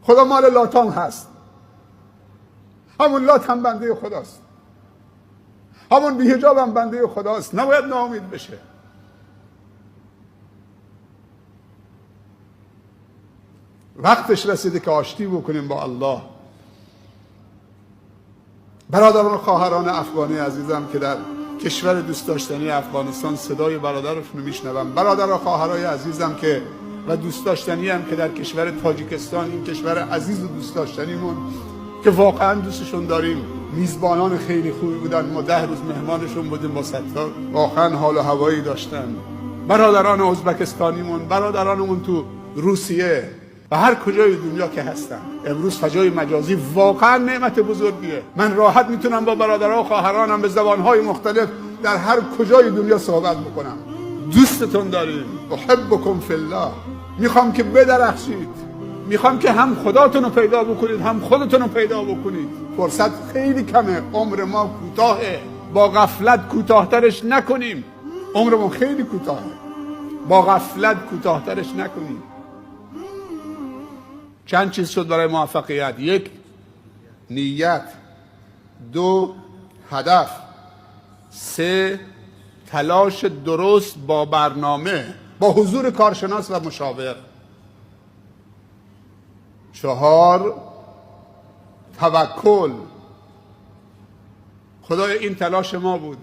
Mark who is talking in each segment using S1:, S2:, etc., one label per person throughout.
S1: خدا مال لاتام هست. همون لات هم بنده خداست، همون بی‌حجاب هم بنده خداست. نباید ناامید بشه. وقتش رسیده که آشتی بکنیم با الله. برادران و خواهران افغانی عزیزم که در کشور دوست داشتنی افغانستان صدای برادرشون رو میشنوم، برادر و خواهرای عزیزم که و دوست داشتنی هم که در کشور تاجیکستان، این کشور عزیز و دوست داشتنیمون که واقعا دوستشون داریم، میزبانان خیلی خوبی بودن. ما 10 روز مهمانشون بودیم با ستار، واقعا حال و هوایی داشتن. برادران ازبکستانیمون، برادرانمون تو روسیه و هر کجای دنیا که هستن. امروز فضای مجازی واقعا نعمت بزرگیه. من راحت میتونم با برادرها و خواهرانم به زبانهای مختلف در هر کجای دنیا صحبت بکنم. دوستتون داریم، احبکم فی الله. میخوام که بدرخشید، میخوام که هم خداتون رو پیدا بکنید هم خودتون رو پیدا بکنید. فرصت خیلی کمه، عمر ما کوتاهه، با غفلت کوتاهترش نکنیم. عمرمون خیلی کوتاهه، با غفلت کوتاهترش نکنیم. چند چیز شد برای موفقیت؟ 1 نیت، 2 هدف، 3 تلاش درست با برنامه، با حضور کارشناس و مشاور، 4 توکل. خدای این تلاش ما بود،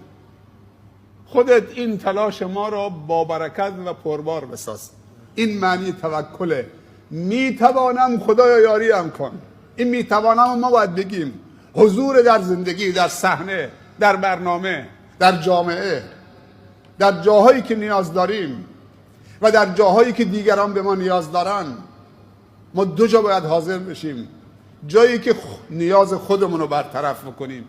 S1: خودت این تلاش ما را با برکت و پربار بساز. این معنی توکله. میتوانم خدایا یاریم کن. این میتوانم ما باید بگیم. حضور در زندگی، در صحنه، در برنامه، در جامعه، در جاهایی که نیاز داریم و در جاهایی که دیگران به ما نیاز دارن، ما 2 جا باید حاضر بشیم. جایی که نیاز خودمون رو برطرف بکنیم،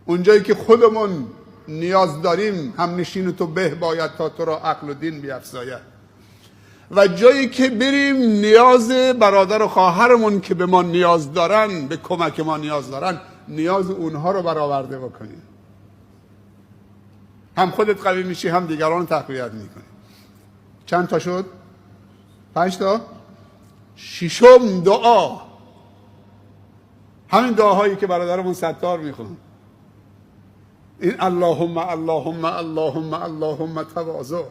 S1: اون جایی که خودمون نیاز داریم هم نشین تو به باید تا تو را عقل و دین بیفزاید. و جایی که بریم نیاز برادر و خواهرمون که به ما نیاز دارن، به کمک ما نیاز دارن، نیاز اونها رو برآورده بکنیم. هم خودت قوی میشی هم دیگران تقویت میکنی. چند تا شد؟ 5 تا؟ 6م دعا. همین دعاهایی که برادرمون ستار میخونن. این اللهم اللهم اللهم اللهم تواضع.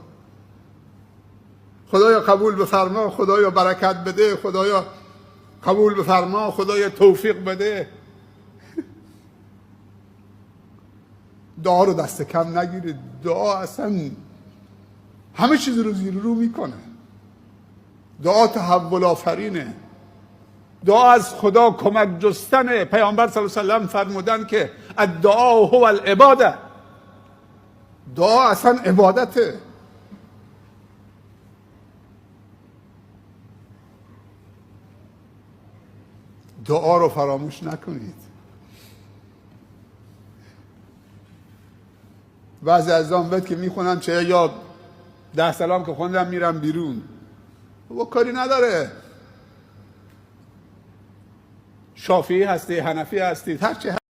S1: خدایا قبول بفرما، خدایا برکت بده، خدایا قبول بفرما، خدایا توفیق بده. دعا رو دست کم نگیرید. دعا اصلا همه چیز رو زیر رو میکنه. دعا تحول آفرینه. دعا از خدا کمک جستنه. پیامبر صلی الله علیه و سلم فرمودن که الدعاء هو العباده. دعا اصلا عبادته. دعا رو فراموش نکنید. بعضی از آن که میخونن چه یا 10 سلام که خوندم میرم بیرون، و کاری نداره. شافعی هستی، حنفی هستی، هر چه